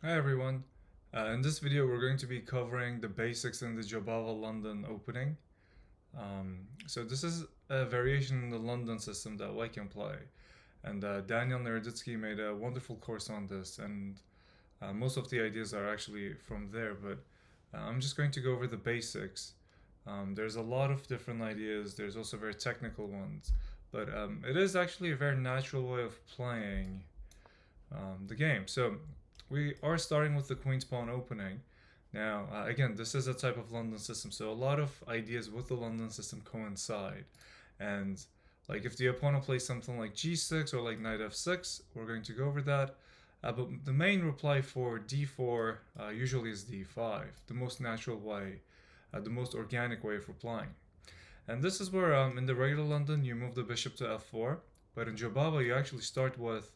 Hi everyone. In this video we're going to be covering the basics in the Jobava London opening. So this is a variation in the London system that I can play. And Daniel Naroditsky made a wonderful course on this, and most of the ideas are actually from there, but I'm just going to go over the basics. There's a lot of different ideas, there's also very technical ones, but it is actually a very natural way of playing the game. So we are starting with the Queen's Pawn opening. Now, again, this is a type of London system, so a lot of ideas with the London system coincide. And like if the opponent plays something like g6 or like knight f6, we're going to go over that. But the main reply for d4 usually is d5, the most natural way, the most organic way of replying. And this is where in the regular London you move the bishop to f4, but in Jobava you actually start with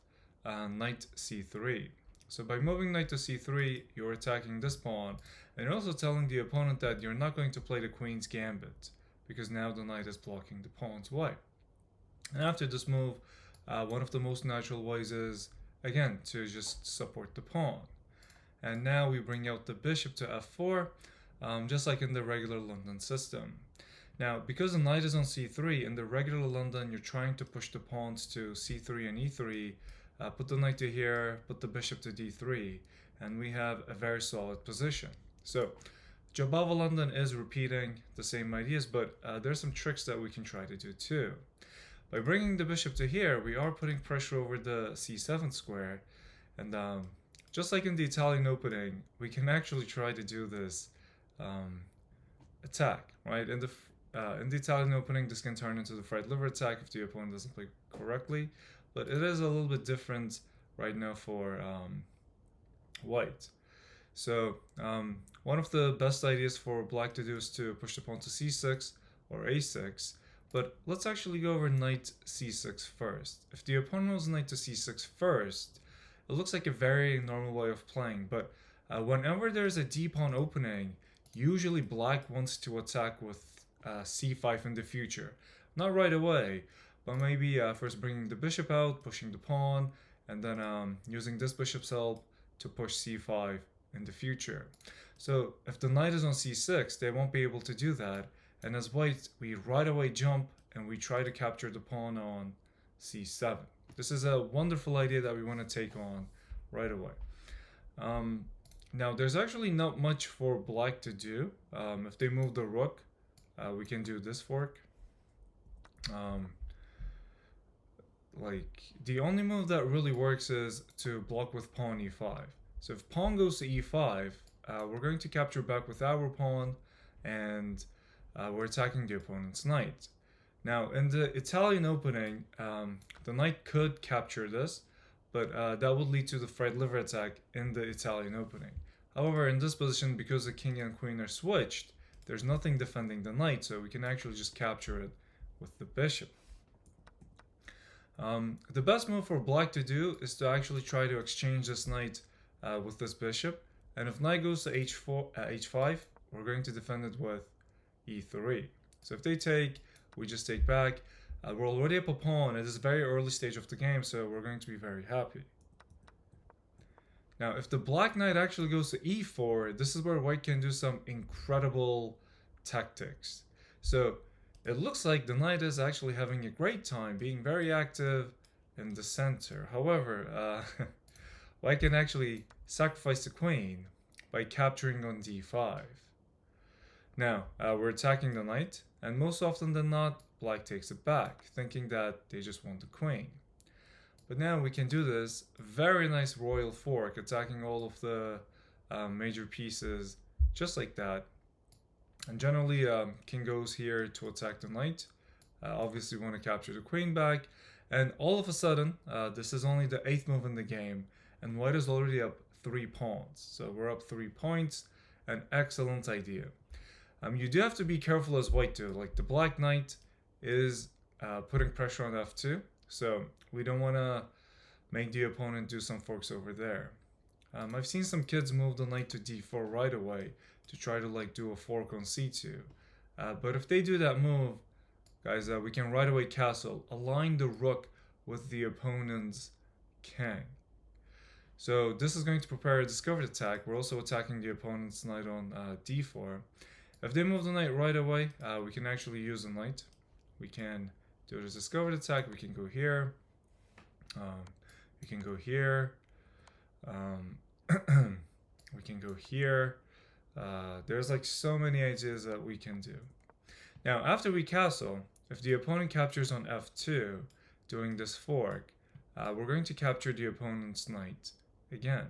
knight c3. So by moving knight to c3, you're attacking this pawn, and you're also telling the opponent that you're not going to play the queen's gambit, because now the knight is blocking the pawn's way. And after this move, one of the most natural ways is, again, to just support the pawn. And now we bring out the bishop to f4, just like in the regular London system. Now, because the knight is on c3, in the regular London, you're trying to push the pawns to c3 and e3, put the knight to here, put the bishop to d3, and we have a very solid position. So, Jobava London is repeating the same ideas, but there's some tricks that we can try to do too. By bringing the bishop to here, we are putting pressure over the c7 square, and just like in the Italian opening, we can actually try to do this um, attack, right? In the Italian opening, this can turn into the fried liver attack if the opponent doesn't play correctly, but it is a little bit different right now for white. So one of the best ideas for black to do is to push the pawn to c6 or a6, but let's actually go over knight c6 first. If the opponent moves knight to c6 first, it looks like a very normal way of playing, but whenever there's a d-pawn opening, usually black wants to attack with c5 in the future. Not right away, but maybe first bringing the bishop out, pushing the pawn, and then using this bishop's help to push c5 in the future. So if the knight is on c6, they won't be able to do that, and as white, we right away jump and we try to capture the pawn on c7. This is a wonderful idea that we want to take on right away. Now, there's actually not much for black to do. If they move the rook, we can do this fork. Like, the only move that really works is to block with pawn e5. So if pawn goes to e5, we're going to capture back with our pawn, and we're attacking the opponent's knight. Now, in the Italian opening, the knight could capture this, but that would lead to the fried liver attack in the Italian opening. However, in this position, because the king and queen are switched, there's nothing defending the knight, so we can actually just capture it with the bishop. The best move for black to do is to actually try to exchange this knight with this bishop, and if knight goes to h5, we're going to defend it with e3. So if they take, we just take back. We're already up a pawn at this very early stage of the game, so we're going to be very happy. Now, if the black knight actually goes to e4, this is where white can do some incredible tactics. So it looks like the knight is actually having a great time, being very active in the center. However, white can actually sacrifice the queen by capturing on d5. Now, we're attacking the knight, and most often than not, black takes it back, thinking that they just want the queen. But now we can do this very nice royal fork, attacking all of the major pieces just like that. And generally, king goes here to attack the knight. Obviously, we want to capture the queen back. And all of a sudden, this is only the 8th move in the game, and white is already up 3 pawns. So we're up 3 points. An excellent idea. You do have to be careful as white too. Like the black knight is putting pressure on f2, so we don't want to make the opponent do some forks over there. I've seen some kids move the knight to d4 right away to try to like do a fork on c2. But if they do that move, guys, we can right away castle, align the rook with the opponent's king. So this is going to prepare a discovered attack. We're also attacking the opponent's knight on d4. If they move the knight right away, we can actually use the knight. We can do this discovered attack. We can go here. We can go here. We can go here. There's like so many ideas that we can do. Now, after we castle, if the opponent captures on f2, doing this fork, we're going to capture the opponent's knight again.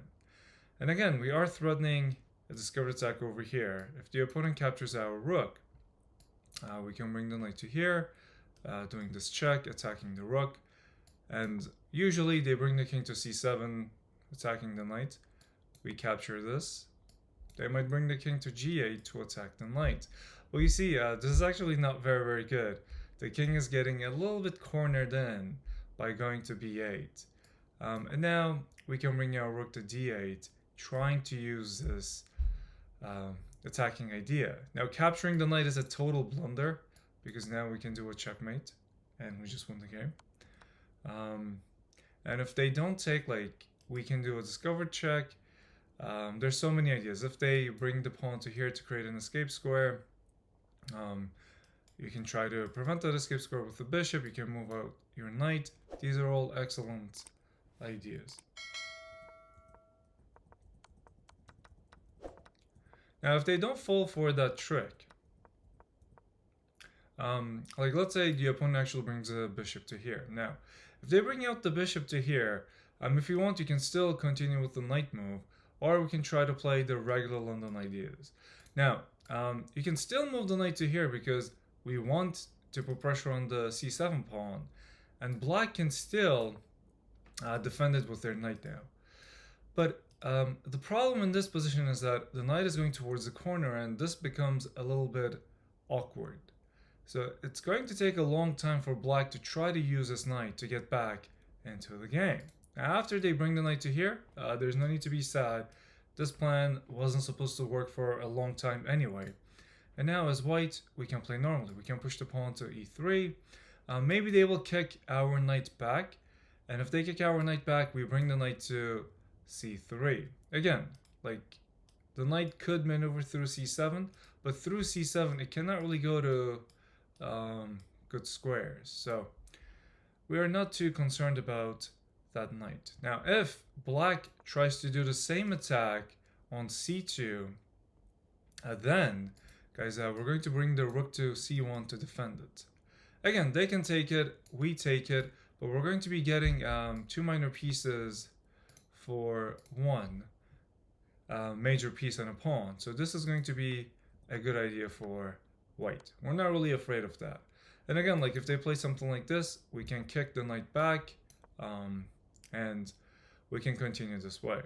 And again, we are threatening a discovered attack over here. If the opponent captures our rook, we can bring the knight to here, doing this check, attacking the rook. And usually they bring the king to c7, attacking the knight. We capture this. They might bring the king to g8 to attack the knight. Well, you see, this is actually not very, very good. The king is getting a little bit cornered in by going to b8. And now we can bring our rook to d8, trying to use this attacking idea. Now, capturing the knight is a total blunder, because now we can do a checkmate, and we just win the game. And if they don't take, like, we can do a discovered check. There's so many ideas. If they bring the pawn to here to create an escape square, you can try to prevent that escape square with the bishop. You can move out your knight. These are all excellent ideas. Now, if they don't fall for that trick, like let's say the opponent actually brings the bishop to here. Now, if they bring out the bishop to here, if you want, you can still continue with the knight move, or we can try to play the regular London ideas. Now, you can still move the knight to here because we want to put pressure on the c7 pawn, and black can still defend it with their knight now. But the problem in this position is that the knight is going towards the corner, and this becomes a little bit awkward. So it's going to take a long time for black to try to use his knight to get back into the game. Now, after they bring the knight to here, there's no need to be sad. This plan wasn't supposed to work for a long time anyway. And now as white, we can play normally. We can push the pawn to e3. Maybe they will kick our knight back. And if they kick our knight back, we bring the knight to c3. Again, like, the knight could maneuver through c7, but through c7, it cannot really go to good squares. So we are not too concerned about that knight. Now, if black tries to do the same attack on c2, then, guys, we're going to bring the rook to c1 to defend it. Again, they can take it, we take it, but we're going to be getting two minor pieces for one major piece and a pawn. So this is going to be a good idea for white. We're not really afraid of that. And again, like if they play something like this, we can kick the knight back, and we can continue this way.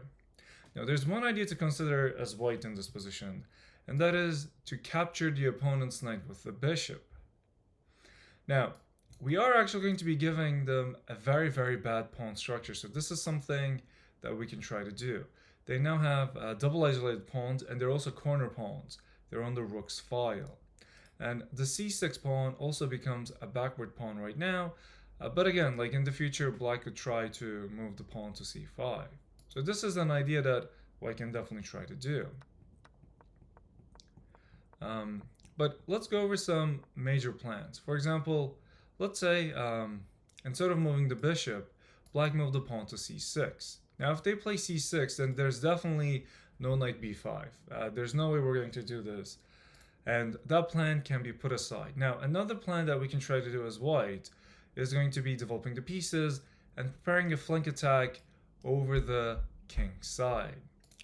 Now, there's one idea to consider as white in this position, and that is to capture the opponent's knight with the bishop. Now, we are actually going to be giving them a very, very bad pawn structure, so this is something that we can try to do. They now have double isolated pawns, and they're also corner pawns. They're on the rook's file. And the c6 pawn also becomes a backward pawn right now, but again, like in the future, black could try to move the pawn to c5. So this is an idea that white can definitely try to do. But let's go over some major plans. For example, let's say instead of moving the bishop, black moved the pawn to c6. Now, if they play c6, then there's definitely no knight b5. There's no way we're going to do this. And that plan can be put aside. Now, another plan that we can try to do as white is going to be developing the pieces and preparing a flank attack over the king's side.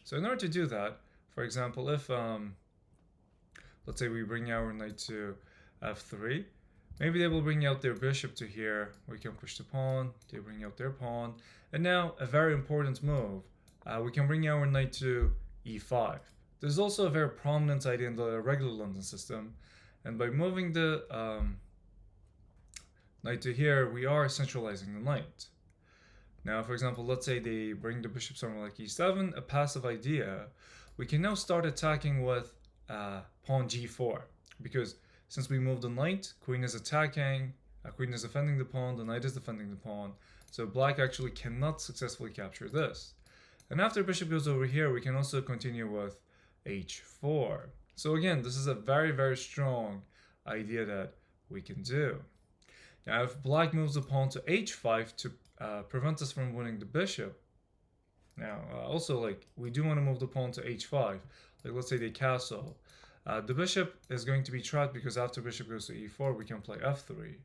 So in order to do that, for example, if let's say we bring our knight to f3, maybe they will bring out their bishop to here. We can push the pawn, they bring out their pawn, and now a very important move, we can bring our knight to e5. There's also a very prominent idea in the regular London system, and by moving the knight to here, we are centralizing the knight. Now, for example, let's say they bring the bishop somewhere like e7, a passive idea. We can now start attacking with pawn g4, because since we moved the knight, queen is attacking, queen is defending the pawn, the knight is defending the pawn, so black actually cannot successfully capture this. And after bishop goes over here, we can also continue with h4. So again, this is a very, very strong idea that we can do. Now, if black moves the pawn to h5 to prevent us from winning the bishop, now also like we do want to move the pawn to h5, like let's say they castle. The bishop is going to be trapped because after bishop goes to e4, we can play f3,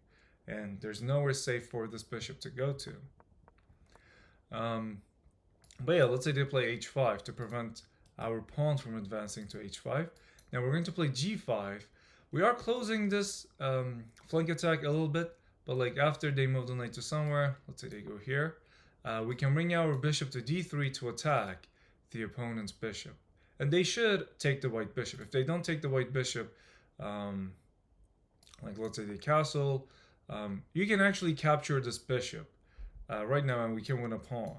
and there's nowhere safe for this bishop to go to. But yeah, let's say they play h5 to prevent our pawn from advancing to h5. Now we're going to play g5. We are closing this flank attack a little bit, but like after they move the knight to somewhere, let's say they go here, we can bring our bishop to d3 to attack the opponent's bishop. And they should take the white bishop. If they don't take the white bishop, like let's say they castle, you can actually capture this bishop right now, and we can win a pawn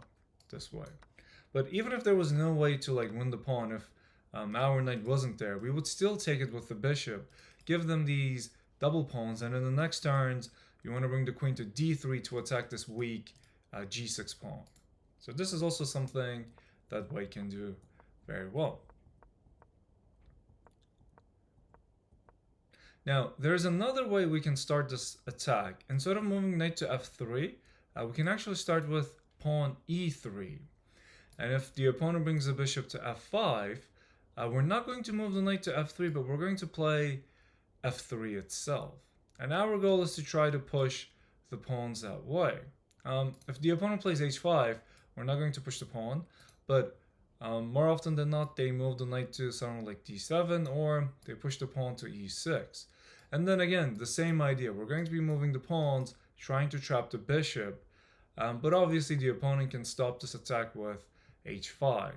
this way. But even if there was no way to like win the pawn, if our knight wasn't there, we would still take it with the bishop, give them these double pawns, and in the next turns, you want to bring the queen to d3 to attack this weak g6 pawn. So this is also something that white can do very well. Now, there's another way we can start this attack. Instead of moving knight to f3, we can actually start with pawn e3. And if the opponent brings the bishop to f5, we're not going to move the knight to f3, but we're going to play f3 itself. And our goal is to try to push the pawns that way. If the opponent plays h5, we're not going to push the pawn, but more often than not, they move the knight to somewhere like d7, or they push the pawn to e6. And then again, the same idea. We're going to be moving the pawns, trying to trap the bishop, but obviously the opponent can stop this attack with h5.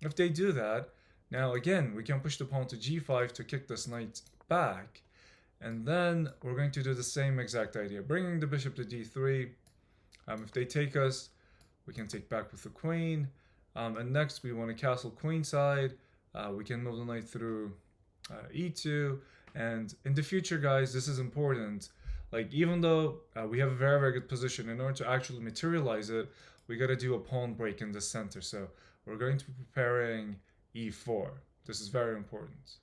If they do that, now again, we can push the pawn to g5 to kick this knight back. And then we're going to do the same exact idea, bringing the bishop to d3. If they take us, we can take back with the queen. And next, we want to castle queenside. We can move the knight through e2. And in the future, guys, this is important. Like, even though we have a very, very good position, in order to actually materialize it, we got to do a pawn break in the center. So we're going to be preparing e4. This is very important.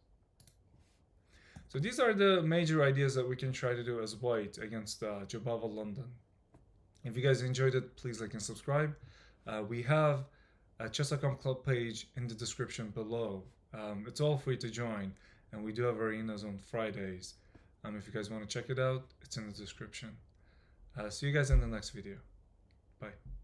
So these are the major ideas that we can try to do as white against Jobava London. If you guys enjoyed it, please like and subscribe. We have a Chess.com club page in the description below. It's all free to join, and we do have arenas on Fridays. If you guys want to check it out, it's in the description. See you guys in the next video. Bye.